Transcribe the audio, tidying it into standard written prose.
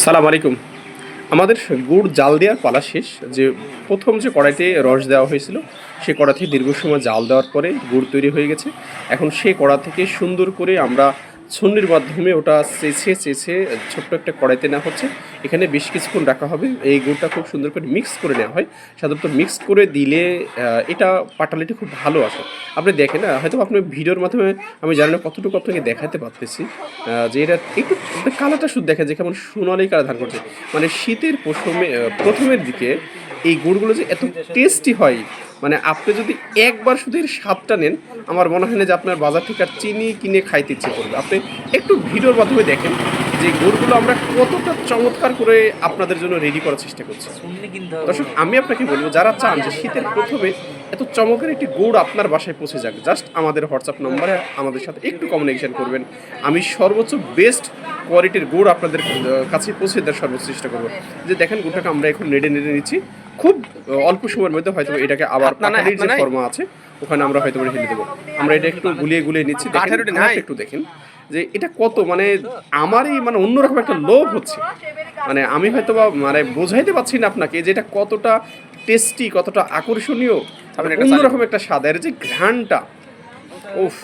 সালাম আলাইকুম। আমাদের গুড় জাল দেওয়ার পালা শেষ। যে প্রথম যে কড়াইতে রস দেওয়া হয়েছিল, সে কড়া থেকে দীর্ঘ সময় জাল দেওয়ার পরে গুড় তৈরি হয়ে গেছে। এখন সেই কড়া থেকে সুন্দর করে আমরা ছন্নির মাধ্যমে ওটা চেঁচে চেঁচে ছোট্ট একটা কড়াইতে নেওয়া হচ্ছে। এখানে বেশ কিছুক্ষণ রাখা হবে। এই গুড়টা খুব সুন্দর করে মিক্স করে নেওয়া হয়। সাধারণত মিক্স করে দিলে এটা পাটালিটা খুব ভালো আসে। আপনি দেখেন, হয়তো আপনার ভিডিওর মাধ্যমে আমি জানি না কতটুকু আপনাকে দেখাতে পারতেছি, যে এটা একটু কালারটা শুধু দেখেন যে কেমন সোনালি কালার ধারণ করছে। মানে শীতের প্রথমের দিকে এই গুড়গুলো যে এত টেস্টি হয়, মানে আপনি যদি একবার শুধু এর স্বাদটা নেন, আমার মনে হয় না যে আপনার বাজার থেকে আর চিনি কিনে খাইতে ইচ্ছে করবে। আপনি একটু ভিডিওর মাধ্যমে দেখেন যে গুড়গুলো আমরা কতটা চমৎকার করে আপনাদের জন্য রেডি করার চেষ্টা করছি। দর্শক, আমি আপনাকে বলবো, যারা চান যে শীতের প্রথমে এত চমকের একটি গুড় আপনার বাসায় পৌঁছে যাক, জাস্ট আমাদের হোয়াটসঅ্যাপ নম্বরে আমাদের সাথে একটু কমিউনিকেশন করবেন। আমি সর্বোচ্চ বেস্ট কোয়ালিটির গুড় আপনাদের কাছে পৌঁছে দেওয়ার সর্বোচ্চ চেষ্টা করবো। যে দেখেন, গুড়টাকে আমরা এখন নেড়ে নেড়ে নিচ্ছি। খুব অল্প সময়ের মধ্যে হয়তো এটাকে আবার পাটালির যে ফর্মা আছে ওখানে আমরা হয়তো ঢেলে দেবো। আমরা এটা একটু গুলিয়ে গুলিয়ে নিচ্ছি। একটু দেখেন যে এটা কত, মানে আমারই মানে অন্যরকম একটা লোভ হচ্ছে। মানে আমি হয়তো বা মানে বোঝাইতে পারছি না আপনাকে যে এটা কতটা টেস্টি, কতটা আকর্ষণীয়, অন্যরকম একটা স্বাদের যে ঘ্রাণটা, উফ।